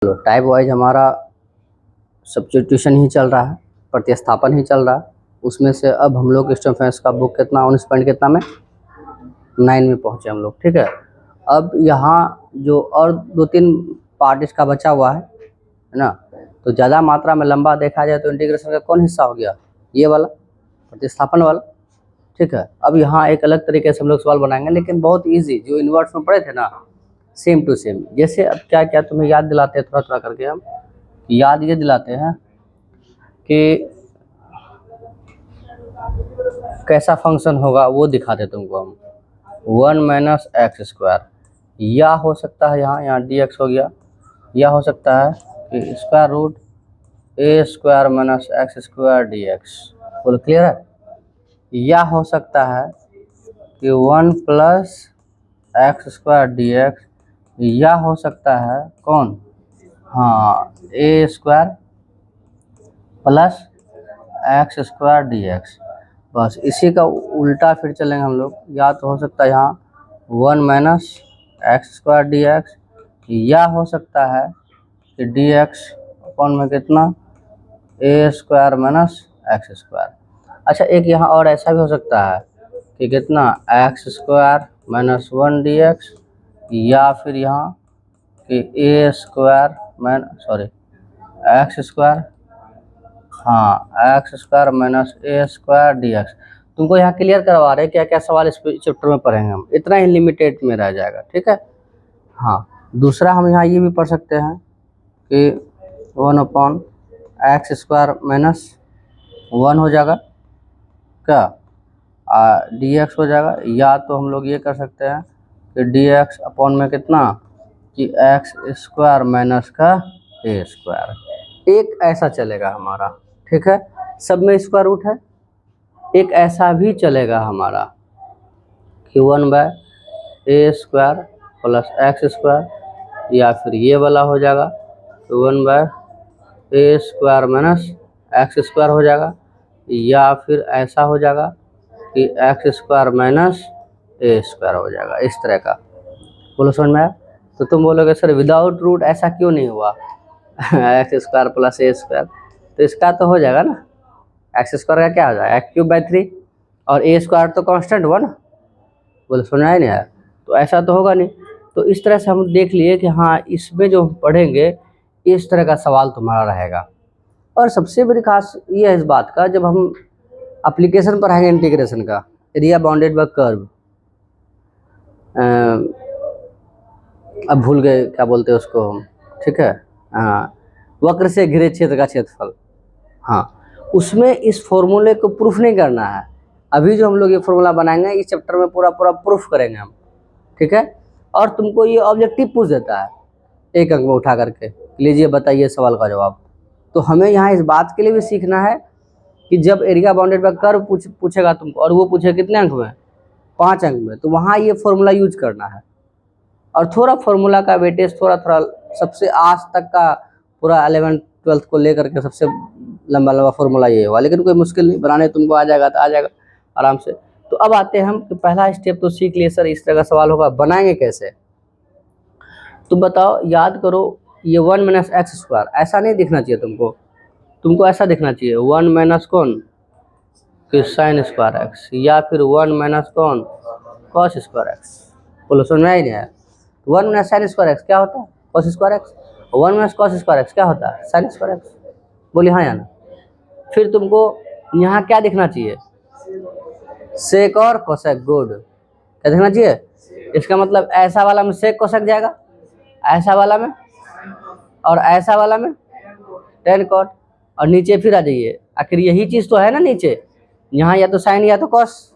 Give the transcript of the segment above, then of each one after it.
चलो type wise हमारा substitution ही चल रहा है, प्रतिस्थापन ही चल रहा है। उसमें से अब हम लोग स्टोफेंस का बुक कितना 19 पॉइंट कितना में 9 में पहुँचे हम लोग। ठीक है, अब यहाँ जो और 2-3 पार्ट इसका बचा हुआ है ना, तो ज़्यादा मात्रा में लंबा देखा जाए तो इंटीग्रेशन का कौन हिस्सा हो गया, ये वाला प्रतिस्थापन वाला। ठीक है, अब यहाँ एक अलग तरीके से हम लोग सवाल बनाएंगे, लेकिन बहुत ईजी, जो इन्वर्स में पढ़े थे ना, सेम टू सेम। जैसे अब क्या क्या तुम्हें याद दिलाते हैं थोड़ा थोड़ा करके, हम याद ये दिलाते हैं कि कैसा फंक्शन होगा वो दिखाते तुमको हम। 1 - x², या हो सकता है यहाँ dx हो गया, या हो सकता है कि √a² - x² dx। बोलो क्लियर है? या हो सकता है कि 1 + x² dx, या हो सकता है कौन, हाँ a² + x² dx। बस इसी का उल्टा फिर चलेंगे हम लोग। या तो हो सकता है यहाँ 1 - x² dx, या हो सकता है कि dx अपॉन में कितना a² - x²। अच्छा, एक यहाँ और ऐसा भी हो सकता है कि कितना x² - 1 dx, या फिर यहाँ कि x², हाँ x² - a² dx। तुमको यहाँ क्लियर करवा रहे हैं क्या क्या सवाल इस चैप्टर में पढ़ेंगे हम, इतना ही लिमिटेड में रह जाएगा। ठीक है, हाँ दूसरा हम यहाँ ये भी पढ़ सकते हैं कि 1/x² - 1 हो जाएगा क्या, dx हो जाएगा। या तो हम लोग ये कर सकते हैं कि dx अपॉन में कितना कि x² - का a², एक ऐसा चलेगा हमारा। ठीक है, सब में स्क्वायर रूट है। एक ऐसा भी चलेगा हमारा कि 1/a² + x², या फिर ये वाला हो जाएगा तो 1/a² - x² हो जाएगा, या फिर ऐसा हो जाएगा कि x² - a² हो जाएगा, इस तरह का। बोलो समझ में आया? तो तुम बोलोगे सर विदाउट रूट ऐसा क्यों नहीं हुआ x² + a², तो इसका तो हो जाएगा ना, x² का क्या हो जाएगा x³/3, और a² तो कांस्टेंट हुआ ना। बोले सुना ही नहीं आया? तो ऐसा तो होगा नहीं। तो इस तरह से हम देख लिए कि हाँ इसमें जो हम पढ़ेंगे इस तरह का सवाल तुम्हारा रहेगा। और सबसे बड़ी खास ये है इस बात का, जब हम एप्लीकेशन पढ़ाएंगे इंटीग्रेशन का, एरिया बाउंडेड बाय कर्व, अब भूल गए क्या बोलते हैं उसको हम, ठीक है, हाँ वक्र से घिरे क्षेत्र का क्षेत्रफल, हाँ उसमें इस फॉर्मूले को प्रूफ नहीं करना है। अभी जो हम लोग ये फॉर्मूला बनाएंगे इस चैप्टर में पूरा पूरा प्रूफ करेंगे हम। ठीक है, और तुमको ये ऑब्जेक्टिव पूछ देता है एक अंक में उठा करके, लीजिए बताइए सवाल का जवाब। तो हमें यहाँ इस बात के लिए भी सीखना है कि जब एरिया बाउंडेड बाय कर्व पूछेगा तुमको, और वो पूछे कितने अंक में, 5 अंक में, तो वहाँ ये फॉर्मूला यूज करना है। और थोड़ा फार्मूला का वेटेज थोड़ा थोड़ा सबसे आज तक का पूरा 11th-12th को लेकर के सबसे लंबा लंबा फार्मूला ये हुआ, लेकिन कोई मुश्किल नहीं, बनाने तुमको आ जाएगा तो आ जाएगा आराम से। तो अब आते हैं हम कि पहला स्टेप तो सीख लिए सर, इस तरह का सवाल होगा, बनाएंगे कैसे। तो बताओ, याद करो, ये 1 - x² ऐसा नहीं दिखना चाहिए तुमको ऐसा दिखना चाहिए 1 - कौन कि sin² x, या फिर 1 - कौन cos² x। बोलो समझ में ही नहीं आया? 1 - sin² x क्या होता है, cos² x। 1 - cos² x क्या होता है, sin² x। बोलिए हाँ या ना। फिर तुमको यहाँ क्या दिखना चाहिए, सेक और कोसेक, गुड। क्या दिखना चाहिए, इसका मतलब ऐसा वाला में सेक कोसेक जाएगा, ऐसा वाला में, और ऐसा वाला में tan cot, और नीचे फिर आ जाइए, आखिर यही चीज़ तो है ना नीचे, यहाँ या तो साइन या तो कॉस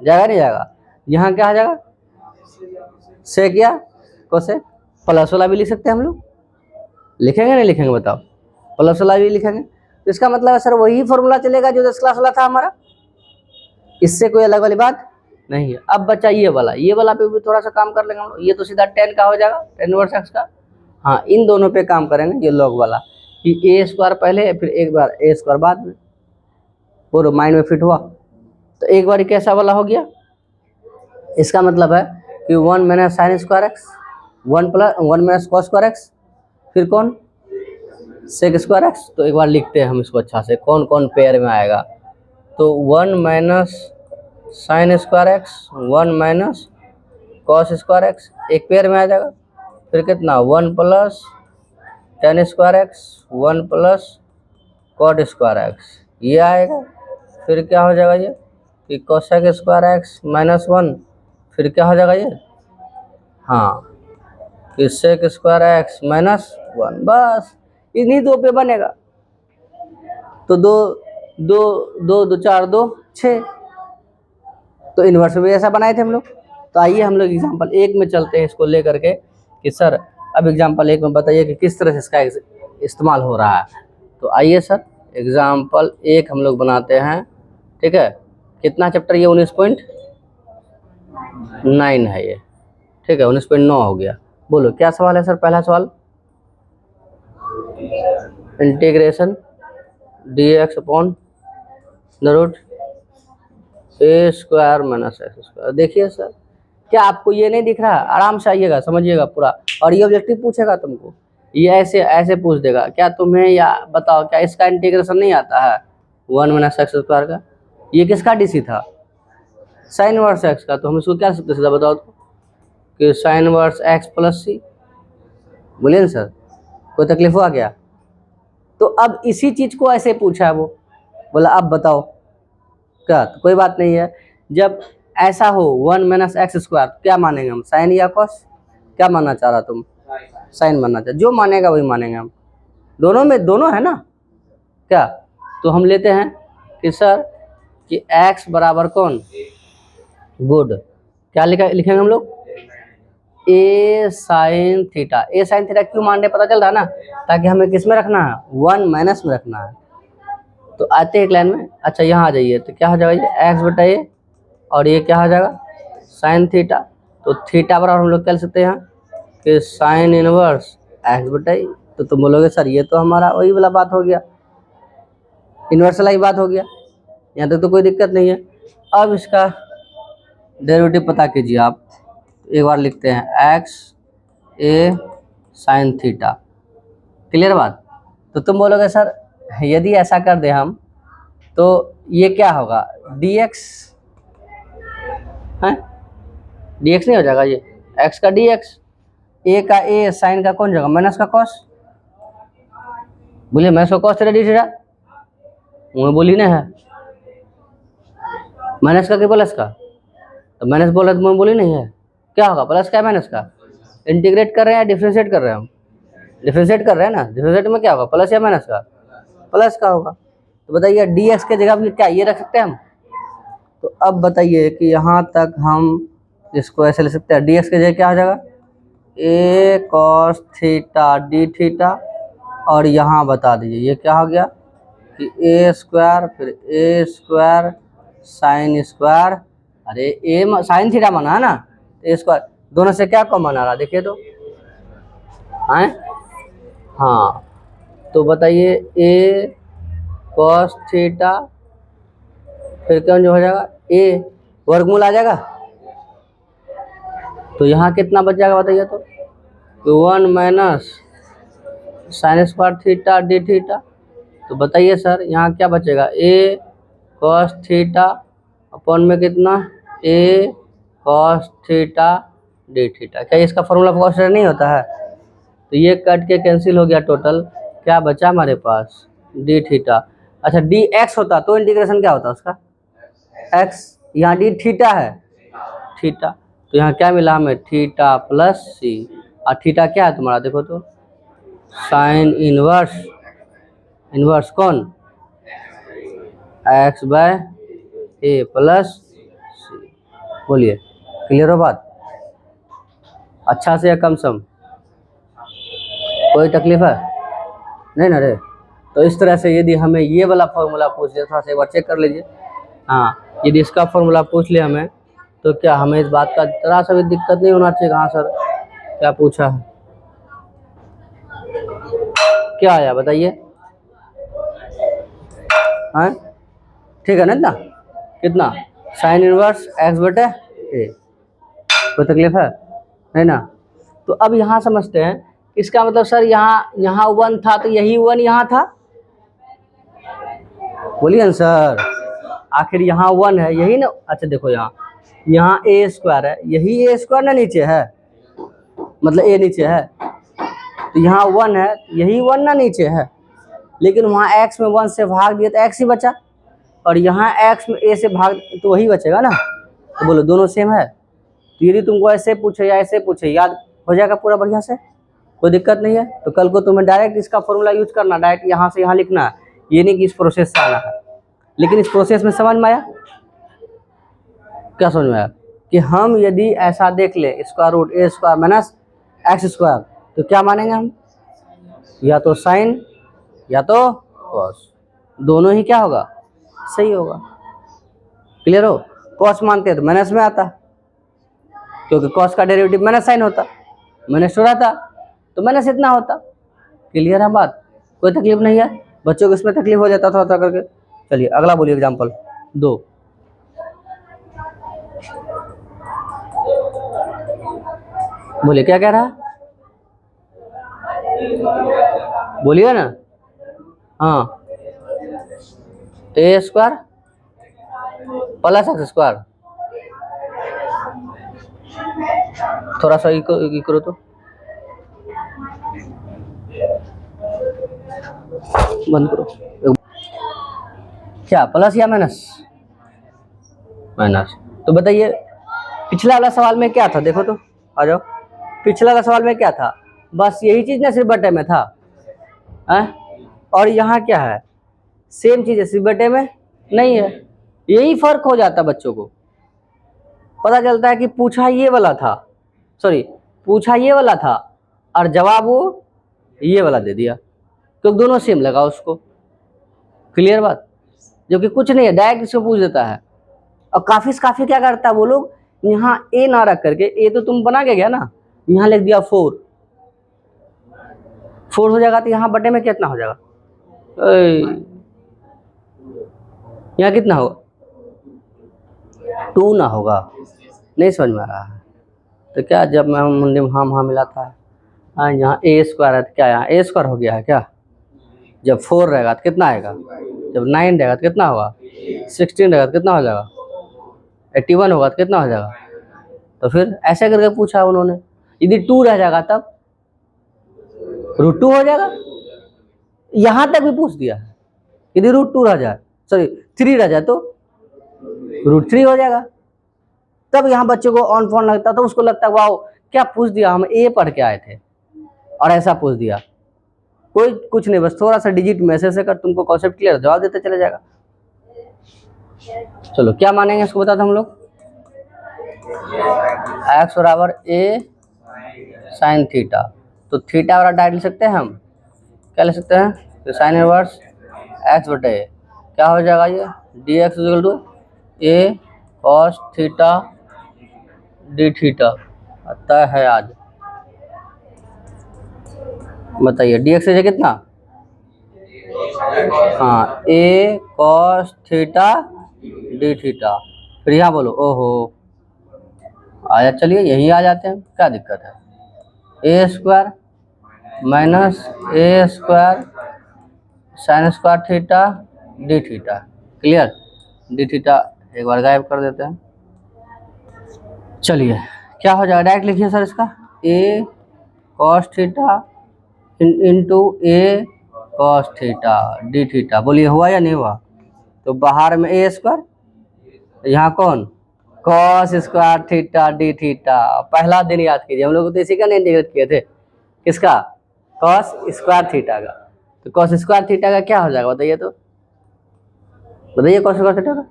जाएगा, नहीं जाएगा, यहाँ क्या आ जाएगा सेक या कोसेक। प्लस वाला भी लिख सकते हैं हम लोग, लिखेंगे नहीं लिखेंगे बताओ, प्लस वाला भी लिखेंगे। तो इसका मतलब है सर वही फॉर्मूला चलेगा जो 10 क्लास वाला था हमारा, इससे कोई अलग वाली बात नहीं है। अब बचा ये वाला पे भी थोड़ा सा काम कर लेंगे हम लोग। ये तो सीधा 10 का हो जाएगा, tan इनवर्स x का। हाँ इन दोनों पे काम करेंगे, ये लॉग वाला कि a² पहले फिर एक बार a² बाद में, पूरा माइंड में फिट हुआ। तो एक बार कैसा वाला हो गया, इसका मतलब है कि 1 - sin² x, 1 + 1 - cos² x, फिर कौन, सेक स्क्वायर एक्स। तो एक बार लिखते हैं हम इसको अच्छा से, कौन कौन पेयर में आएगा। तो 1 minus sine square x, 1 minus cos square x, एक पेयर में आ जाएगा। फिर कितना, 1 plus tan square x, 1 plus cot square x, ये आएगा। फिर क्या हो जाएगा ये कि कोसेक स्क्वायर एक्स माइनस 1, फिर क्या हो जाएगा ये, हाँ कि सेक स्क्वायर एक्स माइनस 1। बस इन्हीं दो पे बनेगा। तो दो दो दो दो चार दो 6। तो इन्वर्स में ऐसा बनाए थे हम लोग। तो आइए हम लोग एग्जाम्पल 1 में चलते हैं इसको लेकर के कि सर अब एग्जाम्पल 1 में बताइए कि किस तरह से इसका इस्तेमाल हो रहा है। तो आइए सर एग्जाम्पल 1 हम लोग बनाते हैं, ठीक है। कितना चैप्टर ये 19.9 है ये, ठीक है, 19.9 हो गया। बोलो क्या सवाल है सर। पहला सवाल, integration dx upon the root A square minus x square. देखिए सर क्या आपको ये नहीं दिख रहा, आराम से आइएगा समझिएगा पूरा। और ये ऑब्जेक्टिव पूछेगा तुमको, ये ऐसे ऐसे पूछ देगा, क्या तुम्हें या बताओ क्या इसका इंटीग्रेशन नहीं आता है 1 माइनस एक्स स्क्वायर का। ये किसका डीसी था, साइन वर्स एक्स का। तो हम इसको क्या सकते सीधा बताओ तो कि sign inverse x plus C. बोलिए ना सर, कोई तकलीफ हुआ क्या। तो अब इसी चीज को ऐसे पूछा है वो, बोला अब बताओ क्या। तो कोई बात नहीं है, जब ऐसा हो 1 माइनस एक्स स्क्वायर क्या मानेंगे हम, साइन या कॉस। क्या मानना चाह रहा तुम, साइन मानना चाह, जो मानेगा वही मानेंगे हम। दोनों में दोनों है ना क्या। तो हम लेते हैं कि सर कि x बराबर कौन, गुड, क्या लिखेंगे हम लोग, ए साइन थीटा। ए साइन थीटा क्यों मान रहे पता चल रहा है ना, ताकि हमें किस में रखना है, 1 माइनस में रखना है। तो आते हैं एक लाइन में। अच्छा यहाँ आ जाइए, तो क्या हो जाएगा ये एक्स बटा ए, और ये क्या हो जाएगा साइन थीटा। तो थीटा बराबर हम लोग क्या लिख सकते हैं कि साइन इनवर्स एक्स बटा ए। तो तुम बोलोगे सर ये तो हमारा वही वाला बात हो गया, इन्वर्स वाला ही बात हो गया, यहाँ तक तो कोई दिक्कत नहीं है। अब इसका डेरिवेटिव पता कीजिए आप। एक बार लिखते हैं एक्स ए साइन थीटा, क्लियर बात। तो तुम बोलोगे सर यदि ऐसा कर दे हम तो ये क्या होगा dx है, dx नहीं हो जाएगा ये x का dx, a का a साइन का कौन जगह माइनस का cos। बोलिए माइनस का cos थीटा डी थीटा, मुँह बोली ना है, माइनस का कि प्लस का। तो माइनस बोल रहे तो मुँह बोली नहीं है, क्या होगा प्लस का माइनस का। इंटीग्रेट कर रहे हैं डिफरेंशिएट कर रहे हैं हम, डिफरेंशिएट कर रहे हैं ना, डिफरेंशिएट में क्या होगा प्लस या माइनस का, प्लस का होगा। तो बताइए dx के जगह क्या ये रख सकते हैं हम। तो अब बताइए कि यहाँ तक हम इसको ऐसे ले सकते हैं, dx के जगह क्या हो जाएगा a cos theta D theta, और यहाँ बता दीजिए ये क्या हो गया कि a स्क्वायर फिर a स्क्वायर साइन स्क्वायर, अरे a साइन थीटा माना है ना, a स्क्वायर दोनों से क्या कॉमन आ रहा देखिए तो हैं। हाँ तो बताइए a cos थीटा फिर क्या जो हो जाएगा a वर्गमूल आ जाएगा। तो यहाँ कितना बच जाएगा बताइए तो 1 minus sine square theta D theta. तो बताइए सर यहाँ क्या बचेगा a cos थीटा अपॉन में कितना a cos theta D theta. क्या इसका फॉर्मूला cos थीटा नहीं होता है, तो ये कट के कैंसिल हो गया, टोटल क्या बचा हमारे पास डी थीटा। अच्छा डी एक्स होता तो इंटीग्रेशन क्या होता उसका x, यहाँ डी थीटा है थीटा, तो यहाँ क्या मिला हमें थीटा प्लस सी। और थीटा क्या है तुम्हारा देखो तो साइन इनवर्स, इनवर्स कौन x बाय ए प्लस सी। बोलिए क्लियर हो बात, अच्छा से या कम सम, कोई तकलीफ है नहीं ना रे। तो इस तरह से यदि हमें ये वाला फॉर्मूला पूछ लिया, थोड़ा सा एक बार चेक कर लीजिए। हाँ यदि इसका फॉर्मूला पूछ लिया हमें तो क्या हमें इस बात का जरा सा भी दिक्कत नहीं होना चाहिए। हाँ सर क्या पूछा है, क्या आया बताइए। हाँ ठीक है ना, इतना कितना साइन इनवर्स एक्स बटे ए, कोई तकलीफ है नहीं ना। तो अब यहाँ समझते हैं इसका मतलब सर यहाँ 1 था तो यही 1 यहाँ था, बोलिए ना सर, आखिर यहाँ 1 है यही ना। अच्छा देखो यहाँ ए स्क्वायर है, यही ए स्क्वायर ना नीचे है, मतलब ए नीचे है, तो यहाँ 1 है, यही 1 ना नीचे है, लेकिन वहाँ x में 1 से भाग दिया तो x ही बचा, और यहाँ x में a से भाग तो वही बचेगा ना। तो बोलो दोनों सेम है। तो यदि तुमको ऐसे पूछे या ऐसे पूछे, याद हो जाएगा पूरा बढ़िया से, कोई दिक्कत नहीं है। तो कल को तुम्हें डायरेक्ट इसका फॉर्मूला यूज करना, डायरेक्ट यहाँ से यहाँ लिखना है, ये नहीं कि इस प्रोसेस से आना है। लेकिन इस प्रोसेस में समझ में आया, क्या समझ में आया कि हम यदि ऐसा देख ले स्क्वायर रूट ए स्क्वायर माइनस एक्स स्क्वायर, तो क्या मानेंगे हम, या तो साइन या तो कॉस, दोनों ही क्या होगा, सही होगा। क्लियर हो। कॉस मानते हैं तो माइनस में आता, क्योंकि कॉस का डेरिवेटिव माइनस साइन होता, माइनस हो रहा था तो माइनस इतना होता। क्लियर है बात, कोई तकलीफ नहीं है। बच्चों को इसमें तकलीफ हो जाता थोड़ा थोड़ा करके। चलिए अगला बोलिए एग्जाम्पल 2। बोलिए क्या कह रहा है, बोलिए ना। हाँ, ए स्क्वायर प्लस एक्स स्क्वायर, थोड़ा सा करो तो बंद करो। क्या प्लस या माइनस, माइनस। तो बताइए पिछला वाला सवाल में क्या था, देखो तो आ जाओ। पिछला वाला सवाल में क्या था, बस यही चीज ना सिर्फ बटे में था है? और यहाँ क्या है, सेम चीज है, सिर्फ बटे में नहीं है। यही फर्क हो जाता, बच्चों को पता चलता है कि पूछा ये वाला था, सॉरी पूछा ये वाला था और जवाब वो ये वाला दे दिया, क्योंकि दोनों सेम लगा उसको। क्लियर बात, जो कि कुछ नहीं है, डायरेक्ट इसको पूछ देता है। और काफी क्या करता है वो लोग, यहाँ ए ना रख करके, ए तो तुम बना के गया ना, यहाँ लिख दिया 4 हो जाएगा, तो यहाँ बटे में कितना हो जाएगा, यहाँ कितना होगा, 2 ना होगा। नहीं समझ में आ रहा है तो क्या, जब मैं हाँ मिला था, यहाँ ए स्क्वायर है तो क्या यहाँ ए स्क्वायर हो गया है क्या। जब 4 रहेगा तो कितना आएगा, जब 9 रहेगा तो कितना होगा, 16 रहेगा तो कितना हो जाएगा, 81 होगा तो कितना हो जाएगा। तो फिर ऐसे करके पूछा उन्होंने, यदि 2 रह जाएगा तब √2 हो जाएगा। यहाँ तक भी पूछ दिया है, यदि √2 रह जाए, सॉरी 3 रह जाए तो √3 हो जाएगा। तब यहाँ बच्चे को ऑन फोन लगता, तो उसको लगता है वाओ क्या पूछ दिया, हम ए पढ़ के आए थे और ऐसा पूछ दिया। कोई कुछ नहीं, बस थोड़ा सा डिजिट मैसेज कर, तुमको कॉन्सेप्ट क्लियर, जवाब देते चले जाएगा। चलो क्या मानेंगे इसको बता दो हम लोग, x बराबर a साइन थीटा। तो थीटा वाला डायरेक्ट लिख सकते हैं हम, क्या लिख सकते हैं, तो साइन इनवर्स x बटे क्या हो जाएगा, ये dx equal to a cos theta d theta आता है। आज बताइए dx से कितना, हाँ a cos theta d theta. फिर यहाँ बोलो ओहो आया, चलिए यही आ जाते हैं, क्या दिक्कत है, A square minus A square sine square theta D theta. Clear, D theta एक बार गायब कर देते हैं। चलिए क्या हो जाएगा, डायरेक्ट लिखिए सर इसका, ए कॉस थीटा इंटू ए कॉस थीटा डी थीटा। बोलिए हुआ या नहीं हुआ। तो बाहर में ए स्क्वायर, यहाँ कौन cos square theta D theta. पहला दिन याद कीजिए, हम लोग तो इसी का नहीं इंटीग्रेट किए थे, किसका, कॉस स्क्वायर थीटा का। तो कॉस स्क्वायर थीटा का क्या हो जाएगा बताइए, तो बताइए कॉस स्क्वायर थीटा का,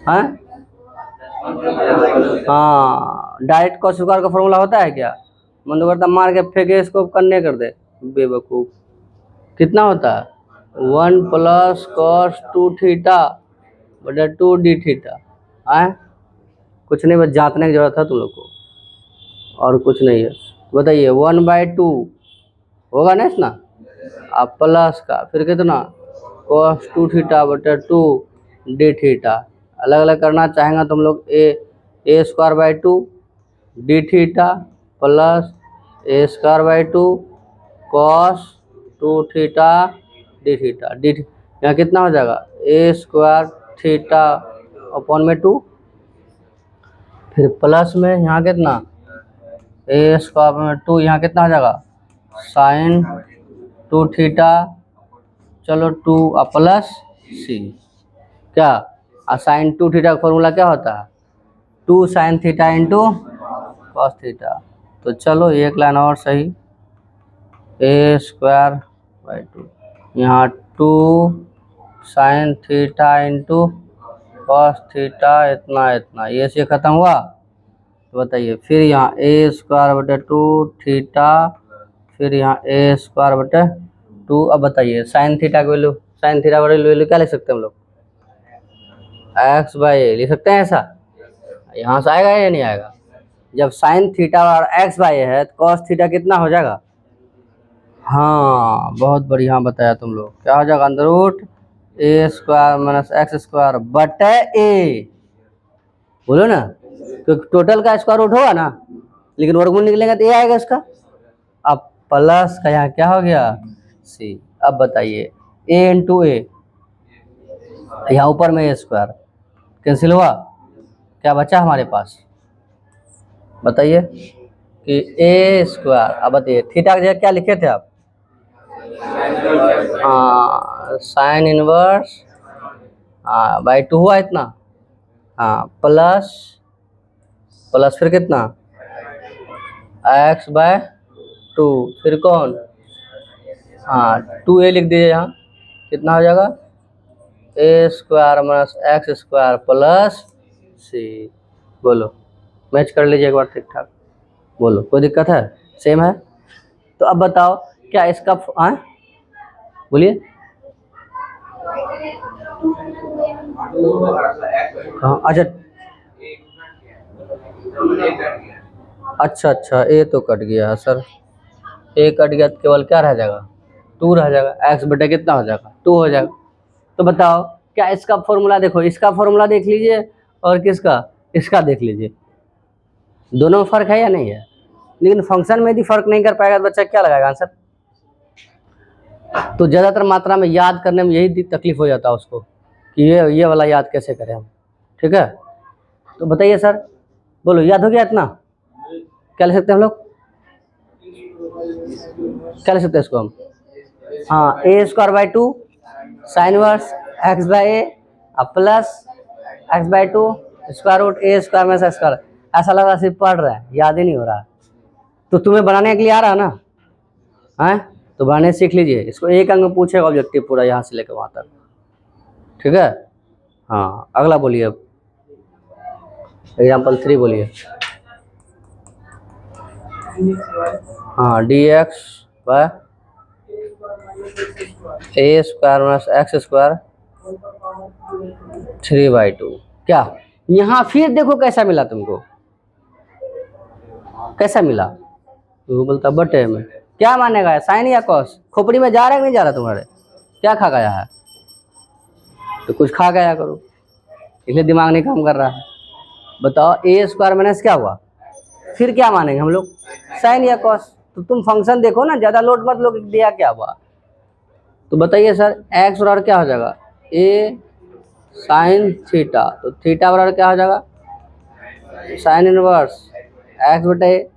हाँ डायरेक्ट कॉस स्क्वायर का फॉर्मूला होता है क्या, मन तो करता मार के फेंके इसको, करने कर दे बेवकूफ। कितना होता है 1 प्लस कॉस 2 थीटा बटा 2 डी थीटा। कुछ नहीं, बस जांचने की जरूरत है तुम लोग को, और कुछ नहीं है। बताइए 1/2 होगा ना इसना, आप प्लस का फिर कितना cos 2 थीटा बटा 2 डी थीटा। अलग अलग करना चाहेंगे तुम लोग, A square by 2 D theta plus A square by two cos two theta D theta यहाँ कितना हो जाएगा ए स्क्वायर थीटा अपॉन में 2, फिर प्लस में यहाँ कितना ए स्क्वायर में 2, यहाँ कितना हो जाएगा साइन 2 थीटा, चलो 2 प्लस सी क्या साइन 2 थीटा का फॉर्मूला क्या होता है 2 sine theta into cos theta. तो चलो एक लाइन और सही, ए स्क्वायर बाई 2 यहाँ 2 sine theta into cos theta इतना इतना, ये से ख़त्म हुआ। तो बताइए फिर यहाँ ए स्क्वायर बटे 2 थीटा, फिर यहाँ ए स्क्वायर बटे 2। अब बताइए साइन थीटा की वैल्यू, साइन थीटा की वैल्यू क्या लिख सकते हैं हम लोग एक्स बाई ए लिख सकते हैं ऐसा। यहाँ से आएगा या नहीं आएगा, जब साइन थीटा और एक्स बाई है तो कॉस थीटा कितना हो जाएगा। हाँ बहुत बढ़िया बताया तुम लोग, क्या हो जाएगा अंदर रूट ए स्क्वायर माइनस एक्स स्क्वायर बटे ए, बोलो ना क्योंकि टोटल का स्क्वायर रूट होगा ना, लेकिन वर्गमूल निकलेगा तो ए आएगा इसका। अब प्लस का यहाँ क्या हो गया सी। अब बताइए ए इंटू ए, यहाँ ऊपर में ए स्क्वायर कैंसिल हुआ, क्या बचा हमारे पास बताइए कि ए स्क्वायर। अब बताइए थीटा की जगह क्या लिखे थे आप साइन इनवर्स बाई 2 हुआ इतना, प्लस प्लस फिर कितना एक्स बाय 2, फिर कौन 2a लिख दीजिए, यहाँ कितना हो जाएगा A square minus x square plus C. बोलो मैच कर लीजिए एक बार ठीक ठाक, बोलो कोई दिक्कत है सेम है। तो अब बताओ क्या इसका बोलिए अच्छा ए तो कट गया सर, ए कट गया तो केवल क्या रह जाएगा 2 रह जाएगा, एक्स बटे कितना हो जाएगा 2 हो जाएगा। तो बताओ क्या इसका फॉर्मूला देखो, इसका फॉर्मूला देख लीजिए और किसका इसका देख लीजिए, दोनों में फर्क है या नहीं है। लेकिन फंक्शन में यदि फर्क नहीं कर पाएगा तो बच्चा क्या लगाएगा आंसर। तो ज़्यादातर मात्रा में याद करने में यही तकलीफ हो जाता है उसको कि ये वाला याद कैसे करें हम, ठीक है। तो बताइए सर, बोलो याद हो गया इतना, क्या ले सकते हैं हम लोग, क्या ले सकते हैं इसको हम A square by 2 sine inverse X by A plus X by 2 square root A square में स्क्वायर। ऐसा लग रहा सिर्फ पढ़ रहा है, याद ही नहीं हो रहा है। तो तुम्हें बनाने के लिए आ रहा है ना, हैं तो बनाने सीख लीजिए इसको। एक अंक में पूछेगा ऑब्जेक्टिव पूरा यहाँ से लेकर वहाँ तक, ठीक है। हाँ अगला बोलिए, अब एग्जाम्पल 3 बोलिए। डी एक्स बाय ए स्क्वायर माइनस एक्स स्क्वायर 3/2। क्या यहाँ फिर देखो कैसा मिला तुमको, कैसा मिला, वो बोलता बटे में क्या मानेगा साइन या कॉस, खोपड़ी में जा रहा है कि नहीं जा रहा तुम्हारे, क्या खा गया है, तो कुछ खा गया करो इसलिए दिमाग नहीं काम कर रहा है। बताओ ए स्क्वायर माइनस क्या हुआ, फिर क्या मानेंगे हम लोग साइन या कॉस। तो तुम फंक्शन देखो ना, ज़्यादा लोड मत लो दिया क्या हुआ। तो बताइए सर एक्स बराबर क्या हो जाएगा ए साइन थीटा, तो थीटा बराबर क्या हो जाएगा साइन इनवर्स एक्स बटे ए।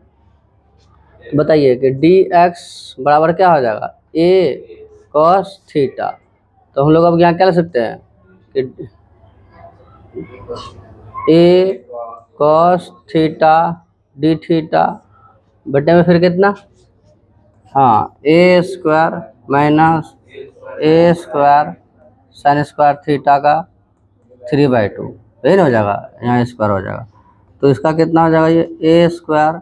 बताइए कि डी एक्स बराबर क्या हो जाएगा ए कॉस थीटा। तो हम लोग अब यहाँ क्या ले सकते हैं कि ए कॉस थीटा डी थीटा बटे में फिर कितना ए square minus A square sine square theta का 3/2, यही ना हो जाएगा, यहाँ स्क्वायर हो जाएगा। तो इसका कितना हो जाएगा ये ए स्क्वायर,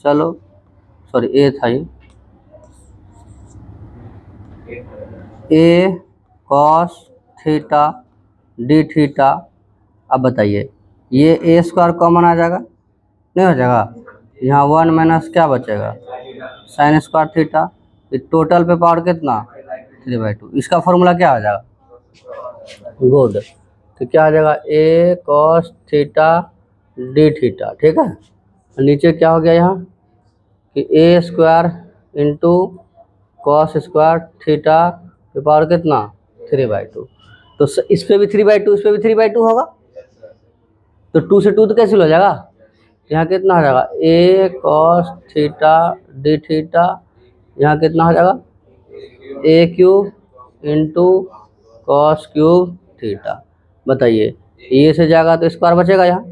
चलो सॉरी ए था ये ए कॉस थीटा डी थीटा। अब बताइए ये ए स्क्वायर कॉमन आ जाएगा, नहीं हो जाएगा, यहाँ 1 माइनस क्या बचेगा साइन स्क्वायर थीटा, टोटल पे पावर कितना 3/2। इसका फॉर्मूला क्या आ जाएगा गुड, तो क्या आ जाएगा A cos theta D theta, ठीक है। नीचे क्या हो गया यहाँ कि A square into cos square theta के पावर कितना 3/2। तो इस पे भी 3/2, इस पे भी 3/2 होगा, तो 2 से 2 तो कैंसिल हो जाएगा। यहाँ कितना हो जाएगा A cos theta D theta, यहाँ कितना हो जाएगा A cube into cos cube theta. बताइए ये से जाएगा तो स्क्वायर बचेगा यहाँ,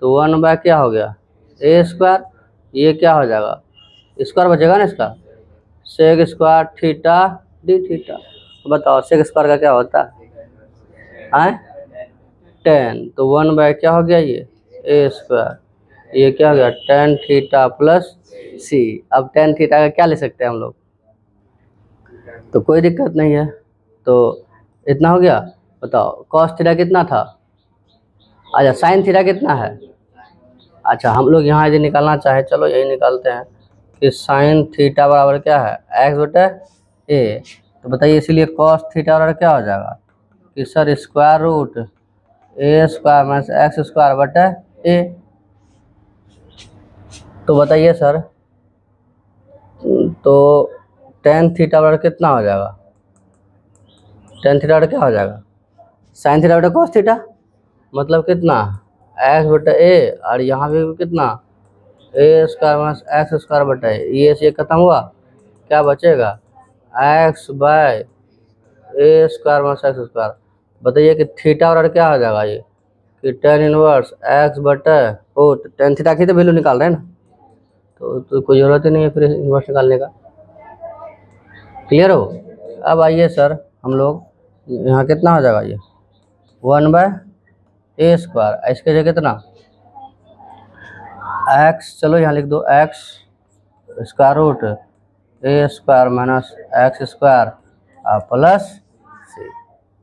तो 1 क्या हो गया ए स्क्वायर, ये क्या हो जाएगा स्क्वायर बचेगा ना इसका, sec square theta D theta. बताओ सेक स्क्वायर का क्या होता है 10, तो 1 क्या हो गया ये ए स्क्वायर, ये क्या हो गया tan थीटा प्लस सी। अब tan थीटा का क्या ले सकते हैं हम लोग, तो कोई दिक्कत नहीं है, तो इतना हो गया। बताओ cos थीटा कितना था, अच्छा sin थीटा कितना है। अच्छा हम लोग यहाँ यदि निकालना चाहे चलो यही निकालते हैं कि sin थीटा बराबर क्या है x बटे ए। तो बताइए इसीलिए cos थीटा बराबर क्या हो जाएगा कि सर स्क्वायर रूट ए स्क्वायर माइनस एक्स स्क्वायर बटे ए। तो बताइए सर, तो tan थीटा बराबर कितना हो जाएगा, tan थीटा बराबर क्या हो जाएगा sin थीटा बटे cos थीटा, मतलब कितना x बटे ए, और यहाँ पे भी कितना ए स्क्वायर माइनस एक्स स्क्वायर बटे ये से खत्म हुआ, क्या बचेगा x बाय ए स्क्वायर माइनस एक्स स्क्वायर। बताइए कि थीटा बराबर क्या हो जाएगा ये कि tan इनवर्स x बटे ओ tan थीटा की तो वैल्यू निकाल रहे हैं ना, तो कोई ज़रूरत ही नहीं है फिर इन्वर्स निकालने का। क्लियर हो। अब आइए सर हम लोग यहाँ कितना हो जाएगा ये 1/a स्क्वायर, इसके जगह कितना x, चलो यहाँ लिख दो x स्क्वायर रूट ए square minus x square plus C.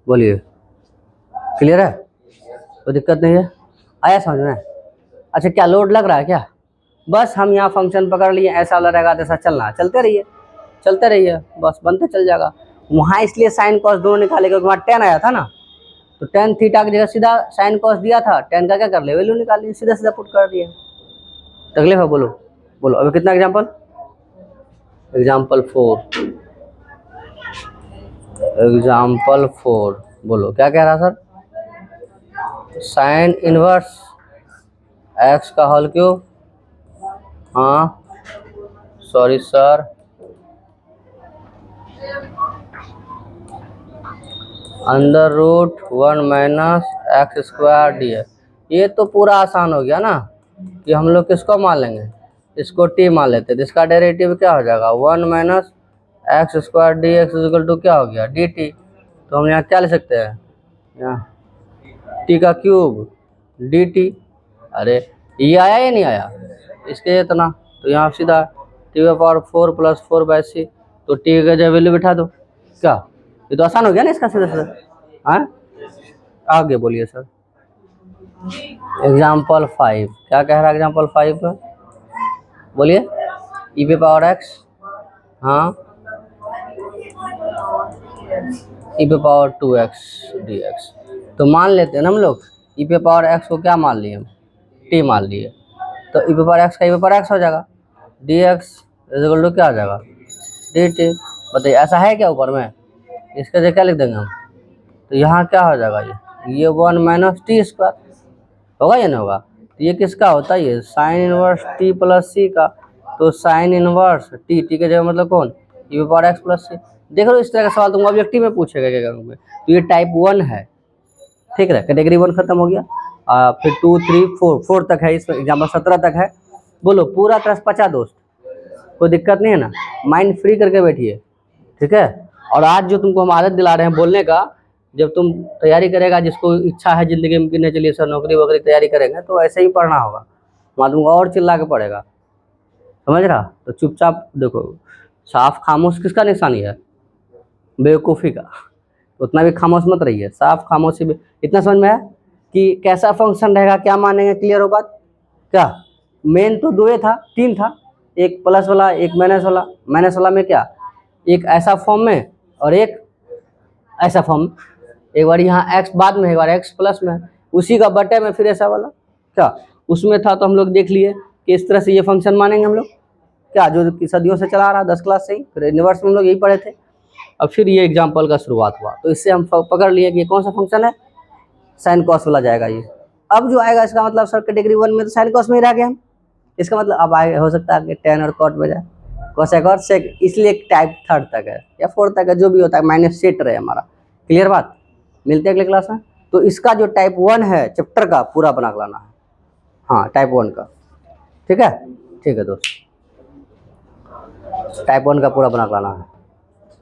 बोलिए क्लियर है, कोई दिक्कत नहीं है, आया समझ में। अच्छा क्या लोड लग रहा है क्या, बस हम यहाँ फंक्शन पकड़ लिए, ऐसा वाला रहेगा तो ऐसा चलना, चलते रहिए बस बनते चल जाएगा। वहाँ इसलिए साइन कॉस दोनों निकाले क्योंकि वहाँ tan आया था ना, तो tan थीटा की जगह सीधा साइन कॉस दिया था, tan का क्या कर ले वैल्यू निकाल ली, सीधा सीधा पुट कर दिए। तकलीफ है, बोलो बोलो अभी कितना एग्जाम्पल, एग्जाम्पल 4 बोलो क्या कह रहा सर, साइन इनवर्स x का होल क्यूब, हाँ sorry sir under root 1 minus x square d. ये तो पूरा आसान हो गया ना कि हम लोग किसको मान लेंगे, इसको t मान लेते हैं, तो इसका डेरिवेटिव क्या हो जाएगा 1 minus x square d x equal to क्या हो गया डी टी। तो हम यहाँ क्या ले सकते हैं, यहाँ t का क्यूब डी टी। अरे ये आया या नहीं आया इसके इतना, तो यहाँ सीधा t⁴ प्लस 4/c, तो t का जगह वैल्यू बिठा दो, क्या ये तो आसान हो गया ना इसका सीधा सीधा। हाँ आगे बोलिए सर, एग्जाम्पल 5 क्या कह रहा है एग्जाम्पल 5 में, बोलिए e पे पावर x, हाँ e पे पावर 2x dx। तो मान लेते हैं ना हम लोग e पे पावर x को क्या मान लिए हम t मान लिए, तो e पे पावर x का e पे पावर x हो जाएगा, dx इक्वल टू क्या हो जाएगा dt। बताइए ऐसा है क्या ऊपर में, इसके जगह क्या लिख देंगे हम, तो यहाँ क्या हो जाएगा ये 1 माइनस टी स्क्वायर होगा या नहीं होगा, तो ये किसका होता है ये साइन इनवर्स टी प्लस सी का, तो साइन इनवर्स टी के जगह मतलब कौन e पे पावर x प्लस सी। देख लो इस तरह का सवाल तुमको ऑब्जेक्टिव में पूछेगा क्या करूँगा, तो ये टाइप 1 है, ठीक है कैटेगरी 1 खत्म हो गया। फिर 2 3 4 तक है, इसमें एग्जाम्पल 17 तक है। बोलो पूरा तरह पचा दोस्त, कोई दिक्कत नहीं है ना, माइंड फ्री करके बैठिए, ठीक है। और आज जो तुमको हम आदत दिला रहे हैं बोलने का, जब तुम तैयारी करेगा, जिसको इच्छा है ज़िंदगी में कि नहीं चलिए सर नौकरी वगैरह तैयारी करेंगे, तो ऐसे ही पढ़ना होगा, वहाँ तुमको और चिल्ला के पड़ेगा, समझ रहा। तो चुपचाप देखो, साफ खामोश किसका निशानी है, बेवकूफ़ी का, उतना भी खामोश मत रहिए, साफ खामोशी में। इतना समझ में है कि कैसा फंक्शन रहेगा, क्या मानेंगे, क्लियर हो बात। क्या मेन तो 2 था 3 था, एक प्लस वाला एक माइनस वाला, माइनस वाला में क्या एक ऐसा फॉर्म में और एक ऐसा फॉर्म, एक बार यहाँ x बाद में एक बार x प्लस में, उसी का बटे में फिर ऐसा वाला क्या उसमें था। तो हम लोग देख लिए कि इस तरह से ये फंक्शन मानेंगे हम लोग, क्या जो कि सदियों से चला आ रहा है 10 क्लास से ही, फिर यूनिवर्स में हम लोग यही पढ़े थे। अब फिर ये एग्जाम्पल का शुरुआत हुआ, तो इससे हम पकड़ लिए कि ये कौन सा फंक्शन है, साइन कॉस वाला जाएगा ये। अब जो आएगा इसका मतलब सर कैटेगरी 1 में तो साइन कॉस में ही रह गए हम, इसका मतलब अब आए हो सकता है कि टेन और कॉट में जाए, कोसेक और सेक, इसलिए टाइप 3 तक है या 4 तक है, जो भी होता है माइनस सेट रहे हमारा। क्लियर बात, मिलते हैं अगले क्लास में। तो इसका जो टाइप 1 है चैप्टर का पूरा बना लाना है, हाँ टाइप 1 का, ठीक है दोस्त, टाइप 1 का पूरा बना लाना है।